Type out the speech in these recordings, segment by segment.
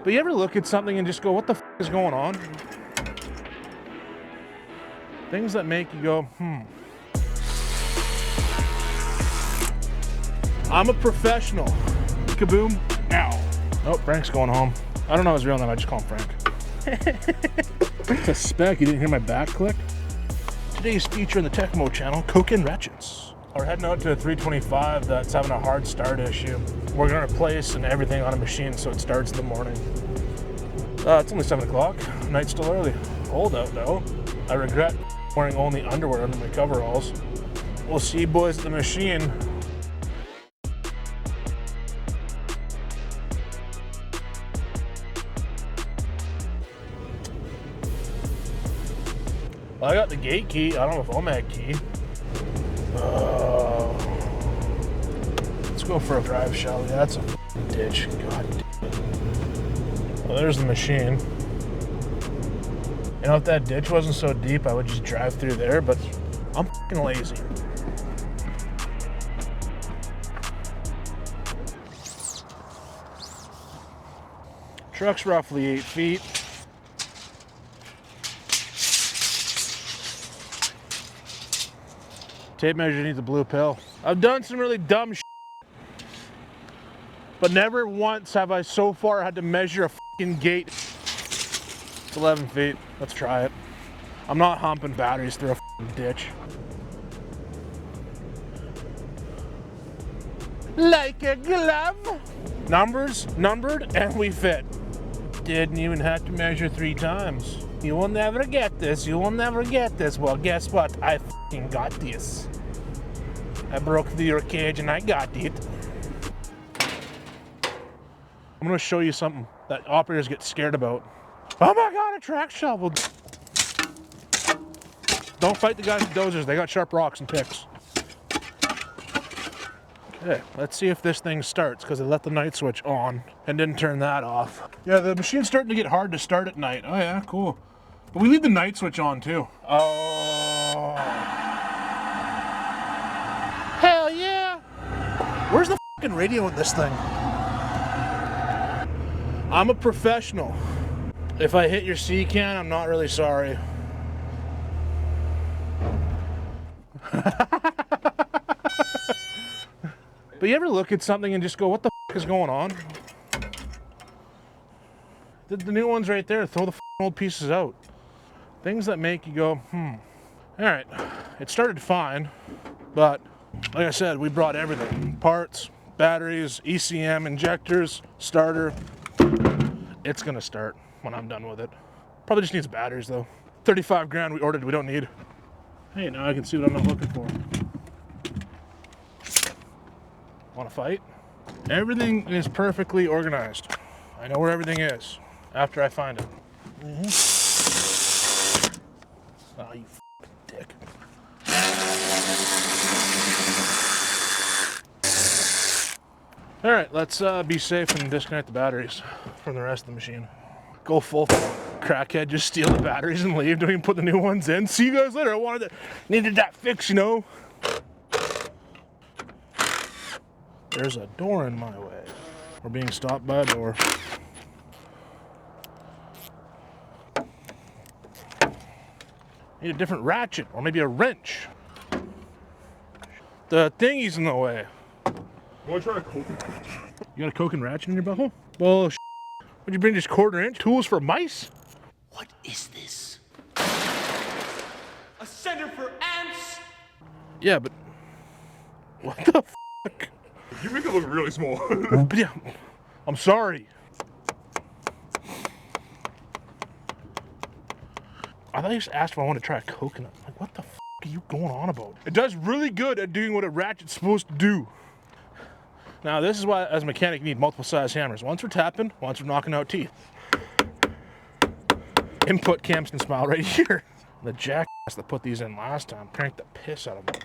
But you ever look at something and just go, what the f is going on? Things that make you go, I'm a professional. Kaboom. Ow. Oh, Frank's going home. I don't know his real name, I just call him Frank. It's a spec, you didn't hear my back click? Today's feature on the Tekamo channel, Coke and Ratchets. We're heading out to a 325 that's having a hard start issue. We're gonna replace and everything on a machine so it starts in the morning. It's only 7 o'clock, night's still early. Cold out though. I regret wearing only underwear under my coveralls. We'll see you boys at the machine. Well, I got the gate key. I don't know if OMAG key. Let's go for a drive, shall we? That's a ditch. God damn it. Well, there's the machine. You know, if that ditch wasn't so deep, I would just drive through there, but I'm fucking lazy. Truck's roughly 8 feet. Tape measure needs a blue pill. I've done some really dumb shit, but never once have I so far had to measure a fucking gate. It's 11 feet. Let's try it. I'm not humping batteries through a fucking ditch. Like a glove. Numbers, numbered, and we fit. Didn't even have to measure 3 times. You will never get this. You will never get this. Well, guess what? I fucking got this. I broke through your cage and I got it. I'm gonna show you something that operators get scared about. Oh my God, a track shovel. Don't fight the guys with dozers. They got sharp rocks and picks. Okay, let's see if this thing starts, because I left the night switch on and didn't turn that off. Yeah, the machine's starting to get hard to start at night. Oh yeah, cool. But we leave the night switch on too. Oh. Hell yeah. Where's the fucking radio in this thing? I'm a professional. If I hit your C can, I'm not really sorry. But you ever look at something and just go, what the f is going on? The new one's right there. Throw the old pieces out. Things that make you go, All right, it started fine, but like I said, we brought everything. Parts, batteries, ECM, injectors, starter. It's gonna start when I'm done with it. Probably just needs batteries though. 35 grand we ordered, we don't need. Hey, now I can see what I'm not looking for. Want to fight? Everything is perfectly organized. I know where everything is after I find it. Oh, you dick. All right, let's be safe and disconnect the batteries from the rest of the machine. Go full crackhead, just steal the batteries and leave. Don't even put the new ones in. See you guys later. I needed that fix, you know. There's a door in my way. We're being stopped by a door. Need a different ratchet, or maybe a wrench. The thingy's in the way. Want to try a Coke? You got a Coke and ratchet in your butthole? Well, would you bring just 1/4 inch tools for mice? What is this? A center for ants? Yeah, but what the fuck? You make it look really small. Yeah, I'm sorry. I thought you just asked if I wanted to try a coconut. Like, what the fuck are you going on about? It does really good at doing what a ratchet's supposed to do. Now, this is why, as a mechanic, you need multiple size hammers. Once we're tapping, once we're knocking out teeth. Input Camston smile right here. The jackass that put these in last time cranked the piss out of them.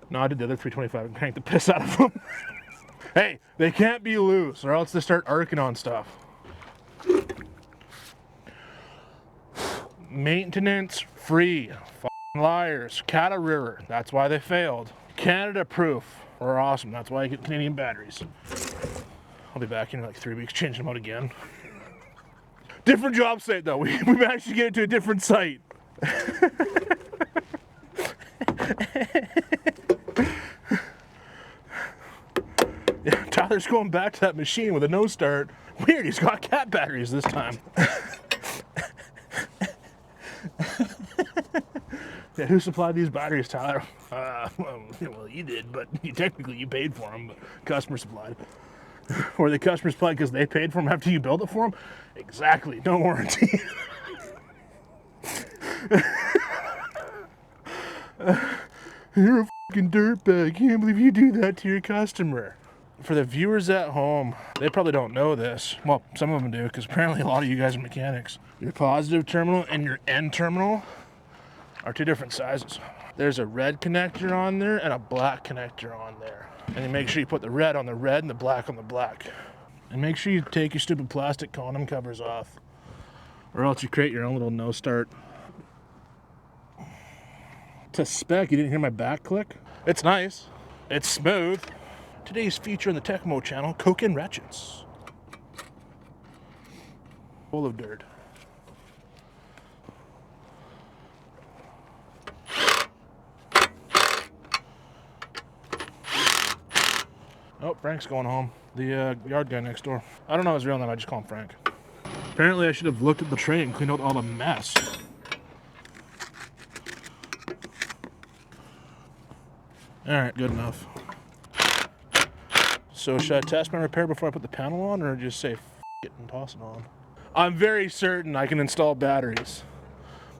No, I did the other 325 and cranked the piss out of them. Hey, they can't be loose or else they start arcing on stuff. Maintenance free. F***ing liars. Cata River. That's why they failed. Canada proof. We're awesome. That's why I get Canadian batteries. I'll be back in like 3 weeks changing them out again. Different job site though. We managed to get it to a different site. Yeah, Tyler's going back to that machine with a no start. Weird, he's got cat batteries this time. Yeah, who supplied these batteries, Tyler? Well, you did, but technically you paid for them, but customer supplied. Or the customer supplied because they paid for them after you built it for them? Exactly, no warranty. You're a fucking dirtbag. Can't believe you do that to your customer. For the viewers at home, they probably don't know this. Well, some of them do, because apparently a lot of you guys are mechanics. Your positive terminal and your end terminal are two different sizes. There's a red connector on there and a black connector on there. And you make sure you put the red on the red and the black on the black. And make sure you take your stupid plastic condom covers off, or else you create your own little no start. To spec, you didn't hear my back click? It's nice. It's smooth. Today's feature on the Tekamo channel, Coke and Ratchets. Full of dirt. Oh, Frank's going home. The yard guy next door. I don't know his real name, I just call him Frank. Apparently I should have looked at the tray and cleaned out all the mess. Alright, good enough. So should I test my repair before I put the panel on, or just say f it and toss it on? I'm very certain I can install batteries.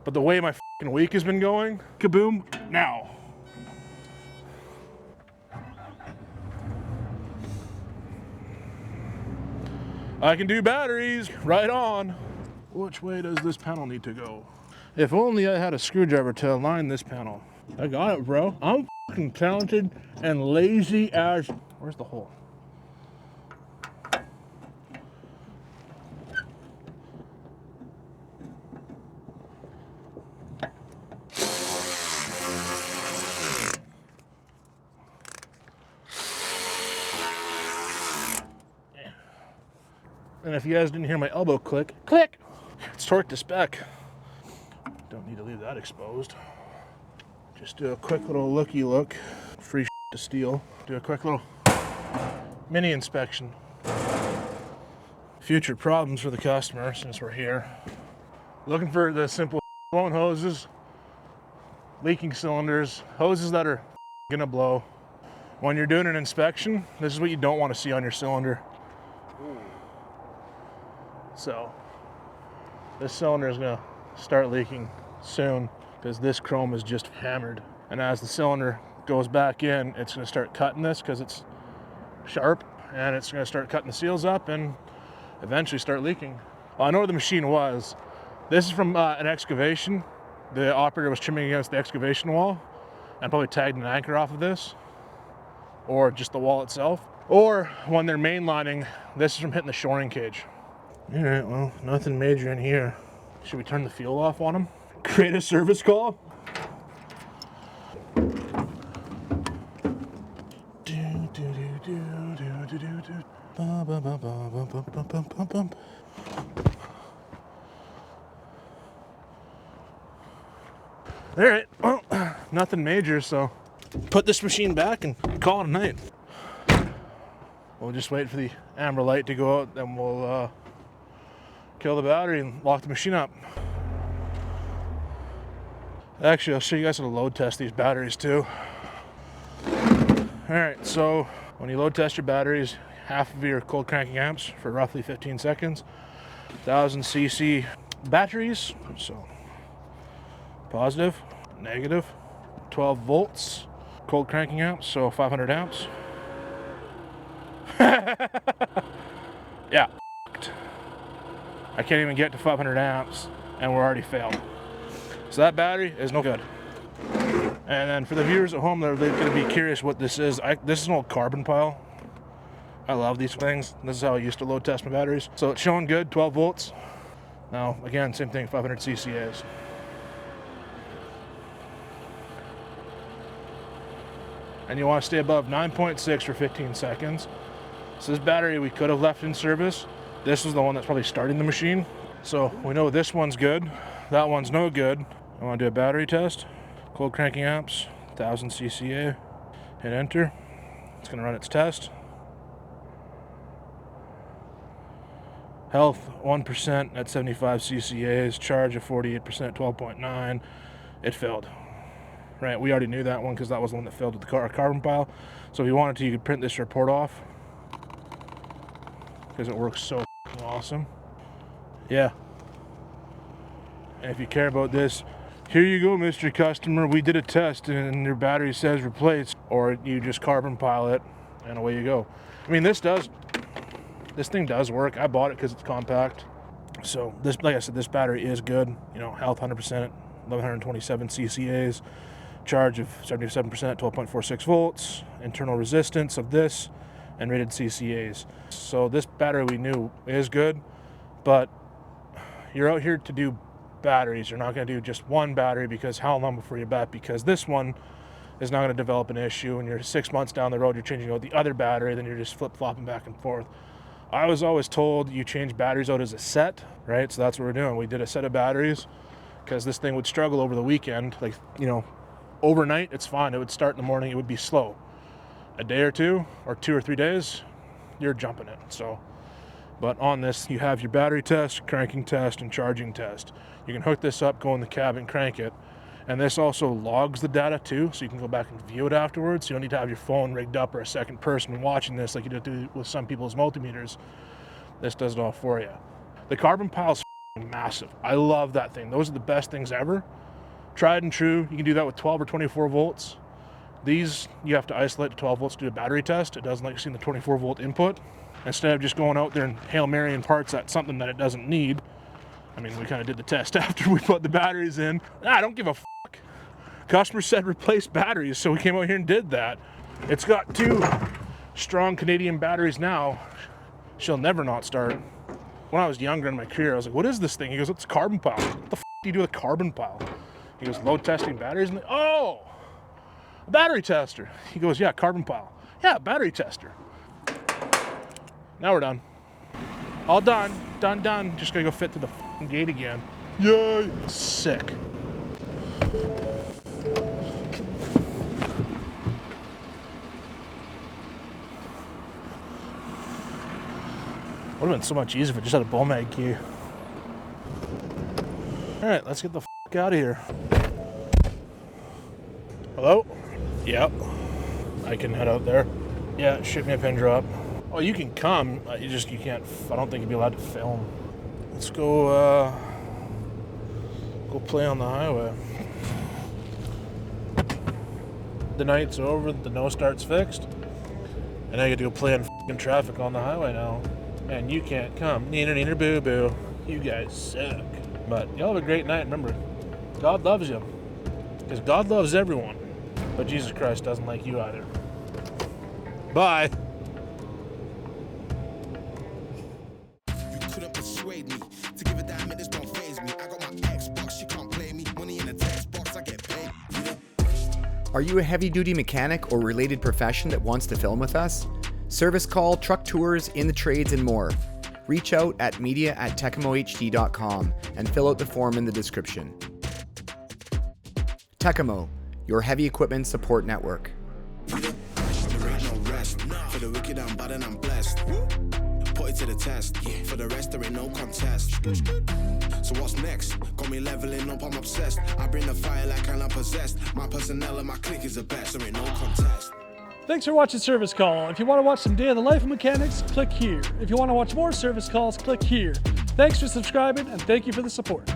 But the way my f***ing week has been going, kaboom, now. I can do batteries, right on. Which way does this panel need to go? If only I had a screwdriver to align this panel. I got it, bro. I'm f***ing talented and lazy as... Where's the hole? And if you guys didn't hear my elbow click, click! It's torqued to spec. Don't need to leave that exposed. Just do a quick little looky look. Free to steal. Do a quick little mini inspection. Future problems for the customer since we're here. Looking for the simple blown hoses, leaking cylinders, hoses that are gonna blow. When you're doing an inspection, this is what you don't want to see on your cylinder. So this cylinder is going to start leaking soon because this chrome is just hammered. And as the cylinder goes back in, it's going to start cutting this because it's sharp, and it's going to start cutting the seals up and eventually start leaking. Well, I know where the machine was. This is from an excavation. The operator was trimming against the excavation wall and probably tagged an anchor off of this, or just the wall itself. Or when they're mainlining, this is from hitting the shoring cage. All right, well, nothing major in here. Should we turn the fuel off on them? Create a service call? All right, well, nothing major, so put this machine back and call it a night. We'll just wait for the amber light to go out, then we'll kill the battery and lock the machine up. Actually, I'll show you guys how to load test these batteries too. Alright, so when you load test your batteries, half of your cold cranking amps for roughly 15 seconds, 1000 cc batteries, so positive, negative, 12 volts, cold cranking amps, so 500 amps. Yeah. I can't even get to 500 amps and we're already failed. So that battery is no good. And then for the viewers at home, they're going to be curious what this is. This is an old carbon pile. I love these things. This is how I used to load test my batteries. So it's showing good, 12 volts. Now, again, same thing, 500 cc's. and you want to stay above 9.6 for 15 seconds. So this battery we could have left in service. This is the one that's probably starting the machine. So we know this one's good, that one's no good. I want to do a battery test. Cold cranking amps, 1000 CCA. Hit enter. It's going to run its test. Health 1% at 75 CCAs. Charge of 48% at 12.9. It failed. Right, we already knew that one because that was the one that failed with the carbon pile. So if you wanted to, you could print this report off because it works so awesome. Yeah. And if you care about this, here you go, Mr. Customer. We did a test and your battery says replace, or you just carbon pile it and away you go. I mean, this thing does work. I bought it because it's compact. So this, like I said, this battery is good. You know, health 100%, 1127 CCAs, charge of 77%, 12.46 volts, internal resistance of this, and rated CCAs. So this battery we knew is good, but you're out here to do batteries. You're not going to do just one battery because how long before you bet? Because this one is not going to develop an issue, and you're 6 months down the road, you're changing out the other battery, then you're just flip-flopping back and forth. I was always told you change batteries out as a set, right? So that's what we're doing. We did a set of batteries because this thing would struggle over the weekend. Like, you know, overnight, it's fine. It would start in the morning. It would be slow. A day or 2 or 2 or 3 days, you're jumping it. So, but on this, you have your battery test, cranking test, and charging test. You can hook this up, go in the cab, and crank it. And this also logs the data too, so you can go back and view it afterwards. You don't need to have your phone rigged up or a second person watching this like you do with some people's multimeters. This does it all for you. The carbon pile's massive. I love that thing. Those are the best things ever. Tried and true. You can do that with 12 or 24 volts. These, you have to isolate to 12 volts to do a battery test. It doesn't like seeing the 24 volt input. Instead of just going out there and Hail Marrying parts at something that it doesn't need. I mean, we kind of did the test after we put the batteries in. I don't give a fuck. Customer said replace batteries, so we came out here and did that. It's got 2 strong Canadian batteries now. She'll never not start. When I was younger in my career, I was like, what is this thing? He goes, it's a carbon pile. What the fuck do you do with a carbon pile? He goes, load testing batteries. And oh, a battery tester. He goes, yeah, carbon pile. Yeah, battery tester. Now we're done. All done. Done. Just gotta go fit to the fucking gate again. Yay! Sick. Would have been so much easier if it just had a ball mag key. Alright, let's get the fuck out of here. Hello? Yep. I can head out there. Yeah, shoot me a pin drop. Oh, you can come. You can't. I don't think you'd be allowed to film. Let's go play on the highway. The night's over. The no start's fixed, and I get to go play in fucking traffic on the highway now. And you can't come. Neener boo boo. You guys suck. But y'all have a great night. Remember, God loves you, because God loves everyone, but Jesus Christ doesn't like you either. Bye. Are you a heavy-duty mechanic or related profession that wants to film with us? Service call, truck tours, in the trades, and more. Reach out at media@tekamohd.com and fill out the form in the description. Tekamo, your heavy equipment support network. Put it to the test. For the rest, there ain't no contest. So what's next? Got me leveling up, I'm obsessed. I bring the fire like I'm possessed. My personnel and my clique is the best. There ain't no contest. Thanks for watching Service Call. If you want to watch some day in the life of mechanics, click here. If you want to watch more service calls, click here. Thanks for subscribing, and thank you for the support.